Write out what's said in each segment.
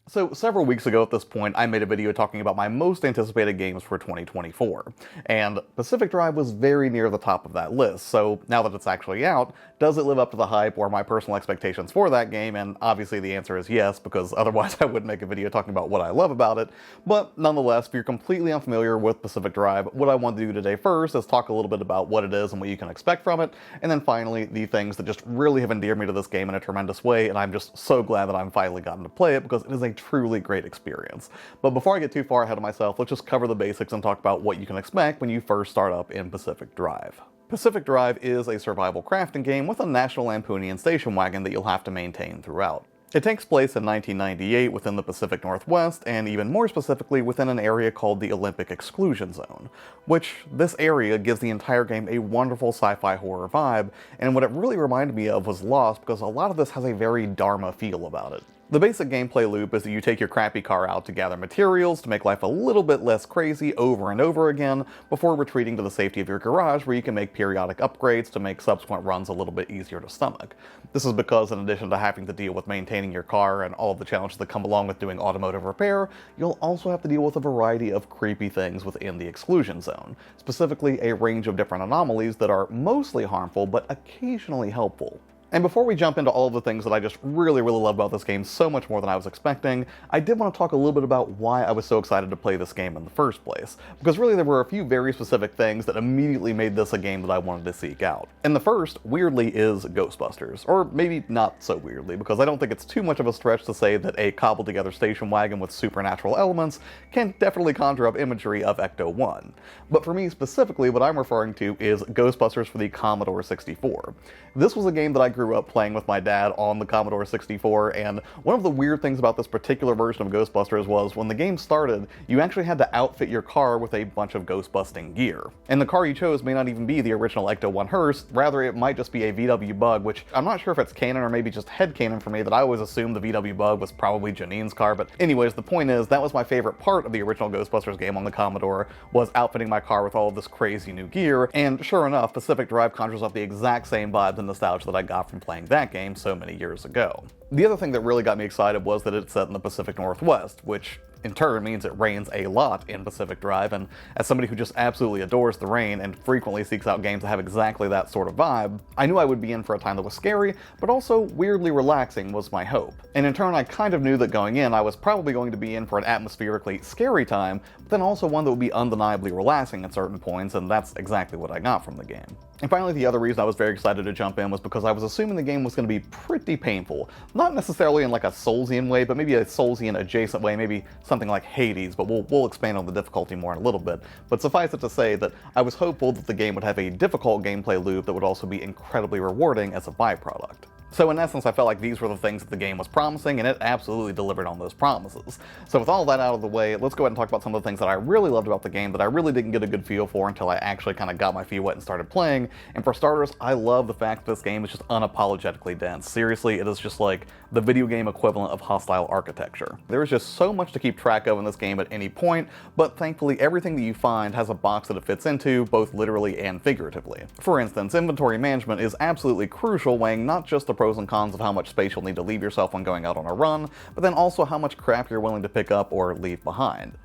So several weeks ago at this point, I made a video talking about my most anticipated games for 2024, and Pacific Drive was very near the top of that list. So now that it's actually out, does it live up to the hype or my personal expectations for that game? And obviously the answer is yes, because otherwise I wouldn't make a video talking about what I love about it. But nonetheless, if you're completely unfamiliar with Pacific Drive, what I want to do today first is talk a little bit about what it is and what you can expect from it, and then finally the things that just really have endeared me to this game in a tremendous way, and I'm just so glad that I'm finally gotten to play it because it is a truly great experience. But before I get too far ahead of myself, let's just cover the basics and talk about what you can expect when you first start up in Pacific Drive. Pacific Drive is a survival crafting game with a National Lampoonian station wagon that you'll have to maintain throughout. It takes place in 1998 within the Pacific Northwest, and even more specifically within an area called the Olympic Exclusion Zone, which this area gives the entire game a wonderful sci-fi horror vibe, and what it really reminded me of was Lost, because a lot of this has a very Dharma feel about it. The basic gameplay loop is that you take your crappy car out to gather materials to make life a little bit less crazy over and over again before retreating to the safety of your garage, where you can make periodic upgrades to make subsequent runs a little bit easier to stomach. This is because in addition to having to deal with maintaining your car and all of the challenges that come along with doing automotive repair, you'll also have to deal with a variety of creepy things within the exclusion zone, specifically a range of different anomalies that are mostly harmful but occasionally helpful. And before we jump into all of the things that I just really love about this game so much more than I was expecting, I did want to talk a little bit about why I was so excited to play this game in the first place. Because really there were a few very specific things that immediately made this a game that I wanted to seek out. And the first, weirdly, is Ghostbusters. Or maybe not so weirdly, because I don't think it's too much of a stretch to say that a cobbled together station wagon with supernatural elements can definitely conjure up imagery of Ecto-1. But for me specifically, what I'm referring to is Ghostbusters for the Commodore 64. This was a game that I grew up playing with my dad on the Commodore 64, and one of the weird things about this particular version of Ghostbusters was when the game started, you actually had to outfit your car with a bunch of ghost-busting gear. And the car you chose may not even be the original Ecto-1 hearse, rather it might just be a VW Bug, which I'm not sure if it's canon or maybe just headcanon for me that I always assumed the VW Bug was probably Janine's car, but anyways, the point is, that was my favorite part of the original Ghostbusters game on the Commodore, was outfitting my car with all of this crazy new gear, and sure enough, Pacific Drive conjures up the exact same vibes and nostalgia that I got from playing that game so many years ago. The other thing that really got me excited was that it's set in the Pacific Northwest, which in turn means it rains a lot in Pacific Drive, and as somebody who just absolutely adores the rain and frequently seeks out games that have exactly that sort of vibe, I knew I would be in for a time that was scary, but also weirdly relaxing was my hope. And in turn, I kind of knew that going in, I was probably going to be in for an atmospherically scary time, but then also one that would be undeniably relaxing at certain points, and that's exactly what I got from the game. And finally, the other reason I was very excited to jump in was because I was assuming the game was going to be pretty painful. Not necessarily in like a Soulsian way, but maybe a Soulsian adjacent way, maybe something like Hades, but we'll expand on the difficulty more in a little bit. But suffice it to say that I was hopeful that the game would have a difficult gameplay loop that would also be incredibly rewarding as a byproduct. So in essence, I felt like these were the things that the game was promising, and it absolutely delivered on those promises. So with all that out of the way, let's go ahead and talk about some of the things that I really loved about the game that I really didn't get a good feel for until I actually kind of got my feet wet and started playing. And for starters, I love the fact that this game is just unapologetically dense. Seriously, it is just like the video game equivalent of hostile architecture. There is just so much to keep track of in this game at any point, but thankfully everything that you find has a box that it fits into, both literally and figuratively. For instance, inventory management is absolutely crucial, weighing not just the pros and cons of how much space you'll need to leave yourself when going out on a run, but then also how much crap you're willing to pick up or leave behind.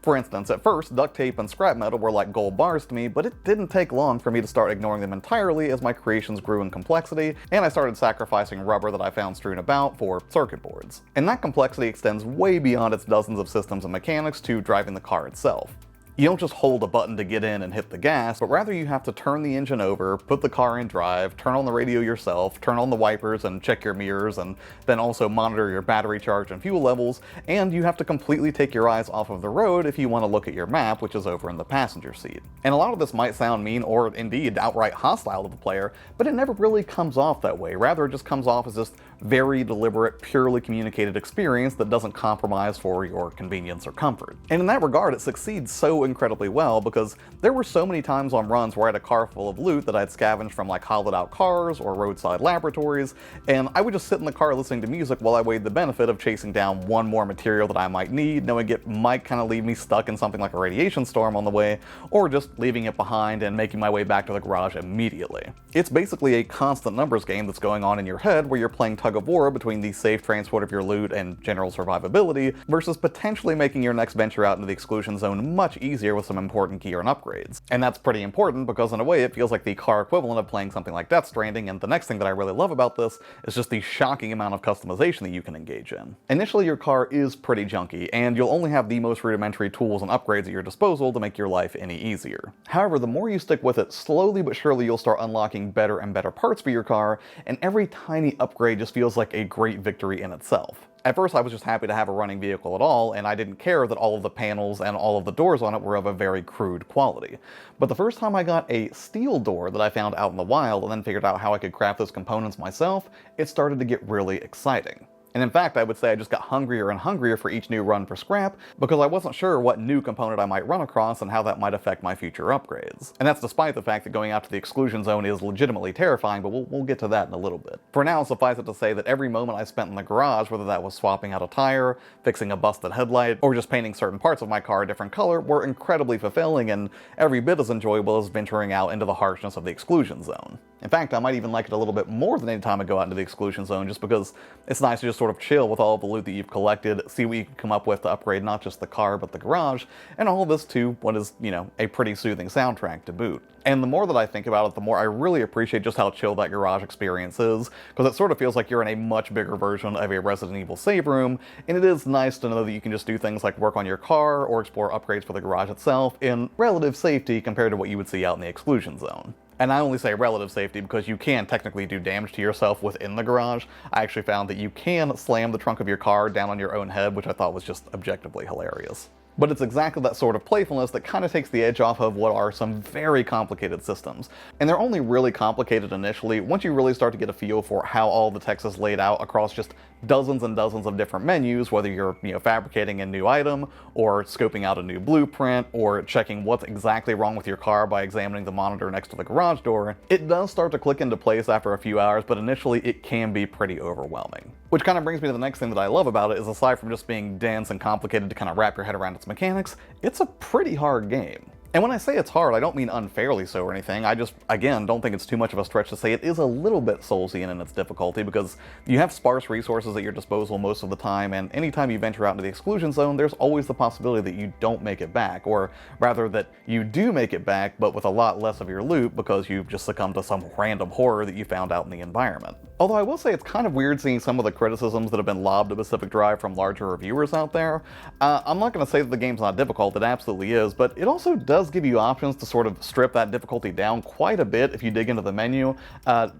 For instance, at first, duct tape and scrap metal were like gold bars to me, but it didn't take long for me to start ignoring them entirely as my creations grew in complexity, and I started sacrificing rubber that I found strewn about for circuit boards. And that complexity extends way beyond its dozens of systems and mechanics to driving the car itself. You don't just hold a button to get in and hit the gas, but rather you have to turn the engine over, put the car in drive, turn on the radio yourself, turn on the wipers and check your mirrors, and then also monitor your battery charge and fuel levels, and you have to completely take your eyes off of the road if you want to look at your map, which is over in the passenger seat. And a lot of this might sound mean or indeed outright hostile to the player, but it never really comes off that way. Rather, it just comes off as this very deliberate, purely communicated experience that doesn't compromise for your convenience or comfort. And in that regard, it succeeds so incredibly well, because there were so many times on runs where I had a car full of loot that I'd scavenged from like hollowed out cars or roadside laboratories, and I would just sit in the car listening to music while I weighed the benefit of chasing down one more material that I might need, knowing it might kind of leave me stuck in something like a radiation storm on the way, or just leaving it behind and making my way back to the garage immediately. It's basically a constant numbers game that's going on in your head where you're playing touch tug-of-war between the safe transport of your loot and general survivability, versus potentially making your next venture out into the exclusion zone much easier with some important gear and upgrades. And that's pretty important because in a way it feels like the car equivalent of playing something like Death Stranding, and the next thing that I really love about this is just the shocking amount of customization that you can engage in. Initially, your car is pretty junky, and you'll only have the most rudimentary tools and upgrades at your disposal to make your life any easier. However, the more you stick with it, slowly but surely you'll start unlocking better and better parts for your car, and every tiny upgrade just feels like a great victory in itself. At first I was just happy to have a running vehicle at all, and I didn't care that all of the panels and all of the doors on it were of a very crude quality. But the first time I got a steel door that I found out in the wild and then figured out how I could craft those components myself, it started to get really exciting. And in fact, I would say I just got hungrier and hungrier for each new run for scrap, because I wasn't sure what new component I might run across and how that might affect my future upgrades. And that's despite the fact that going out to the exclusion zone is legitimately terrifying, but we'll get to that in a little bit. For now, suffice it to say that every moment I spent in the garage, whether that was swapping out a tire, fixing a busted headlight, or just painting certain parts of my car a different color, were incredibly fulfilling and every bit as enjoyable as venturing out into the harshness of the exclusion zone. In fact, I might even like it a little bit more than any time I go out into the exclusion zone, just because it's nice to just sort of chill with all of the loot that you've collected, see what you can come up with to upgrade not just the car but the garage, and all of this to what is, a pretty soothing soundtrack to boot. And the more that I think about it, the more I really appreciate just how chill that garage experience is, because it sort of feels like you're in a much bigger version of a Resident Evil save room, and it is nice to know that you can just do things like work on your car or explore upgrades for the garage itself in relative safety compared to what you would see out in the exclusion zone. And I only say relative safety because you can technically do damage to yourself within the garage. I actually found that you can slam the trunk of your car down on your own head, which I thought was just objectively hilarious. But it's exactly that sort of playfulness that kind of takes the edge off of what are some very complicated systems. And they're only really complicated initially once you really start to get a feel for how all the text is laid out across just dozens and dozens of different menus, whether you're fabricating a new item, or scoping out a new blueprint, or checking what's exactly wrong with your car by examining the monitor next to the garage door. It does start to click into place after a few hours, but initially it can be pretty overwhelming. Which kind of brings me to the next thing that I love about it, is aside from just being dense and complicated to kind of wrap your head around its mechanics, it's a pretty hard game. And when I say it's hard, I don't mean unfairly so or anything. I just, again, don't think it's too much of a stretch to say it is a little bit Soulsian in its difficulty, because you have sparse resources at your disposal most of the time, and anytime you venture out into the exclusion zone, there's always the possibility that you don't make it back, or rather that you do make it back, but with a lot less of your loot because you've just succumbed to some random horror that you found out in the environment. Although I will say it's kind of weird seeing some of the criticisms that have been lobbed at Pacific Drive from larger reviewers out there. I'm not going to say that the game's not difficult, it absolutely is, but it also does give you options to sort of strip that difficulty down quite a bit if you dig into the menu.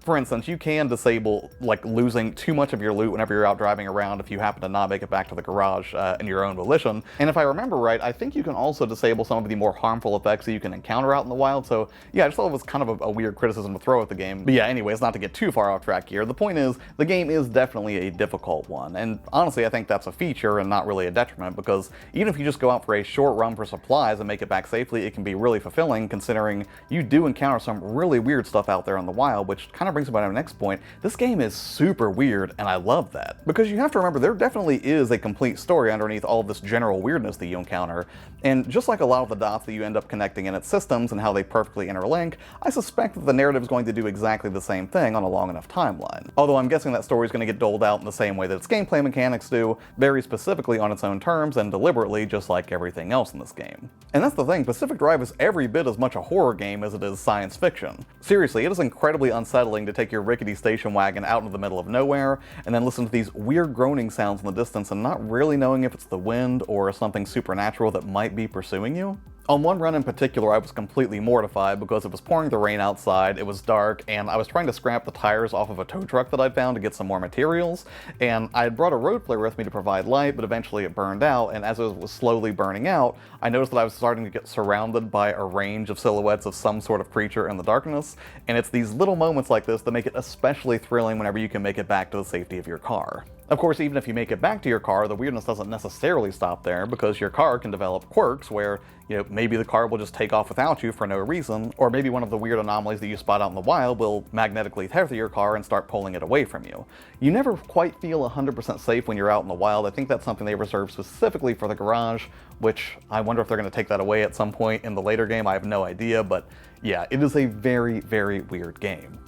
For instance, you can disable losing too much of your loot whenever you're out driving around if you happen to not make it back to the garage in your own volition. And if I remember right, I think you can also disable some of the more harmful effects that you can encounter out in the wild. So yeah, I just thought it was kind of a weird criticism to throw at the game. But yeah, anyways, not to get too far off track here, the point is, the game is definitely a difficult one, and honestly I think that's a feature and not really a detriment, because even if you just go out for a short run for supplies and make it back safely, it can be really fulfilling, considering you do encounter some really weird stuff out there in the wild, which kind of brings me to our next point. This game is super weird, and I love that, because you have to remember there definitely is a complete story underneath all of this general weirdness that you encounter, and just like a lot of the dots that you end up connecting in its systems and how they perfectly interlink, I suspect that the narrative is going to do exactly the same thing on a long enough timeline. Although I'm guessing that story is going to get doled out in the same way that its gameplay mechanics do, very specifically on its own terms and deliberately, just like everything else in this game. And that's the thing, Pacific Drive is every bit as much a horror game as it is science fiction. Seriously, it is incredibly unsettling to take your rickety station wagon out into the middle of nowhere and then listen to these weird groaning sounds in the distance and not really knowing if it's the wind or something supernatural that might be pursuing you. On one run in particular, I was completely mortified because it was pouring the rain outside, it was dark, and I was trying to scrap the tires off of a tow truck that I'd found to get some more materials, and I had brought a road flare with me to provide light, but eventually it burned out, and as it was slowly burning out, I noticed that I was starting to get surrounded by a range of silhouettes of some sort of creature in the darkness, and it's these little moments like this that make it especially thrilling whenever you can make it back to the safety of your car. Of course, even if you make it back to your car, the weirdness doesn't necessarily stop there, because your car can develop quirks where, maybe the car will just take off without you for no reason, or maybe one of the weird anomalies that you spot out in the wild will magnetically tether your car and start pulling it away from you. You never quite feel 100% safe when you're out in the wild. I think that's something they reserved specifically for the garage, which I wonder if they're going to take that away at some point in the later game. I have no idea, but yeah, it is a very, very weird game.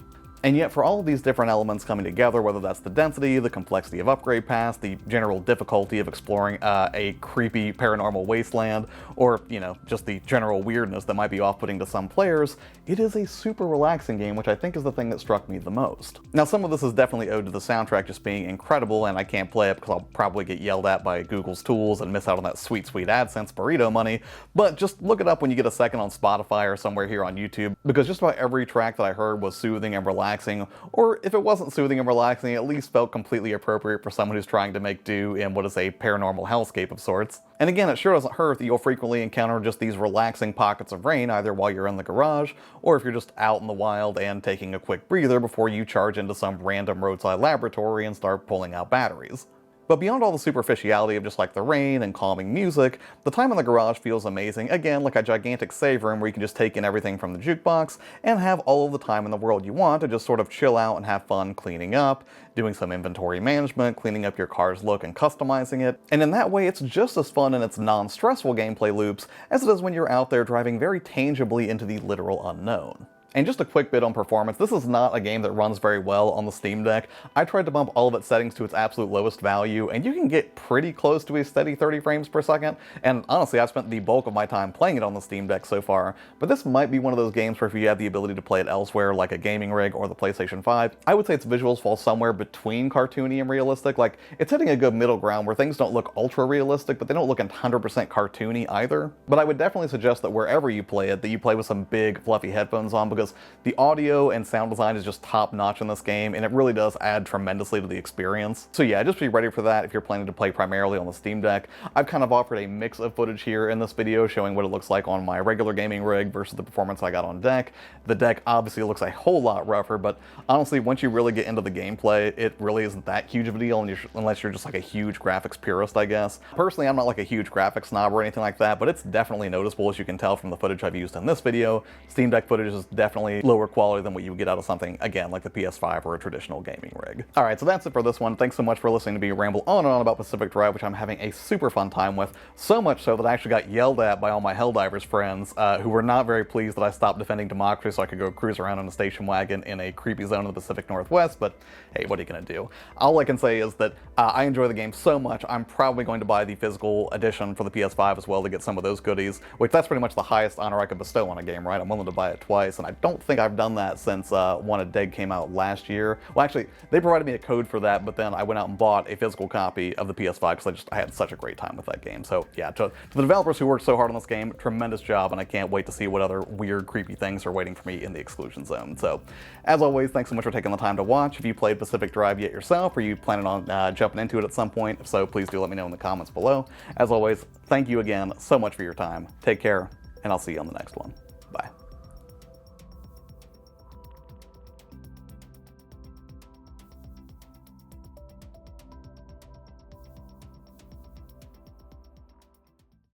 And yet for all of these different elements coming together, whether that's the density, the complexity of upgrade paths, the general difficulty of exploring a creepy paranormal wasteland, or, you know, just the general weirdness that might be off-putting to some players, it is a super relaxing game, which I think is the thing that struck me the most. Now, some of this is definitely owed to the soundtrack just being incredible, and I can't play it because I'll probably get yelled at by Google's tools and miss out on that sweet, sweet AdSense burrito money, but just look it up when you get a second on Spotify or somewhere here on YouTube, because just about every track that I heard was soothing and relaxing, or if it wasn't soothing and relaxing, it at least felt completely appropriate for someone who's trying to make do in what is a paranormal hellscape of sorts. And again, it sure doesn't hurt that you'll frequently encounter just these relaxing pockets of rain, either while you're in the garage, or if you're just out in the wild and taking a quick breather before you charge into some random roadside laboratory and start pulling out batteries. But beyond all the superficiality of just like the rain and calming music, the time in the garage feels amazing, again like a gigantic save room where you can just take in everything from the jukebox and have all of the time in the world you want to just sort of chill out and have fun cleaning up, doing some inventory management, cleaning up your car's look and customizing it. And in that way, it's just as fun in its non-stressful gameplay loops as it is when you're out there driving very tangibly into the literal unknown. And just a quick bit on performance, this is not a game that runs very well on the Steam Deck. I tried to bump all of its settings to its absolute lowest value, and you can get pretty close to a steady 30 frames per second, and honestly, I've spent the bulk of my time playing it on the Steam Deck so far, but this might be one of those games where if you have the ability to play it elsewhere, like a gaming rig or the PlayStation 5, I would say its visuals fall somewhere between cartoony and realistic. Like, it's hitting a good middle ground where things don't look ultra realistic, but they don't look 100% cartoony either. But I would definitely suggest that wherever you play it, that you play with some big fluffy headphones on, because the audio and sound design is just top notch in this game, and it really does add tremendously to the experience. So yeah, just be ready for that if you're planning to play primarily on the Steam Deck. I've kind of offered a mix of footage here in this video showing what it looks like on my regular gaming rig versus the performance I got on deck. The deck obviously looks a whole lot rougher, but honestly, once you really get into the gameplay, it really isn't that huge of a deal unless you're just like a huge graphics purist, I guess. Personally, I'm not like a huge graphics snob or anything like that, but it's definitely noticeable, as you can tell from the footage I've used in this video. Steam Deck footage is definitely lower quality than what you would get out of something, again, like the PS5 or a traditional gaming rig. Alright, so that's it for this one. Thanks so much for listening to me ramble on and on about Pacific Drive, which I'm having a super fun time with. So much so that I actually got yelled at by all my Helldivers friends, who were not very pleased that I stopped defending democracy so I could go cruise around in a station wagon in a creepy zone in the Pacific Northwest, but hey, what are you gonna do? All I can say is that I enjoy the game so much, I'm probably going to buy the physical edition for the PS5 as well to get some of those goodies, which that's pretty much the highest honor I could bestow on a game, right? I'm willing to buy it twice, and I don't think I've done that since Wanted Dead came out last year. Well, actually, they provided me a code for that, but then I went out and bought a physical copy of the PS5 because I had such a great time with that game. So yeah, to the developers who worked so hard on this game, tremendous job, and I can't wait to see what other weird, creepy things are waiting for me in the exclusion zone. So, as always, thanks so much for taking the time to watch. If you played Pacific Drive yet yourself, or you planning on jumping into it at some point, if so, please do let me know in the comments below. As always, thank you again so much for your time. Take care, and I'll see you on the next one. Bye.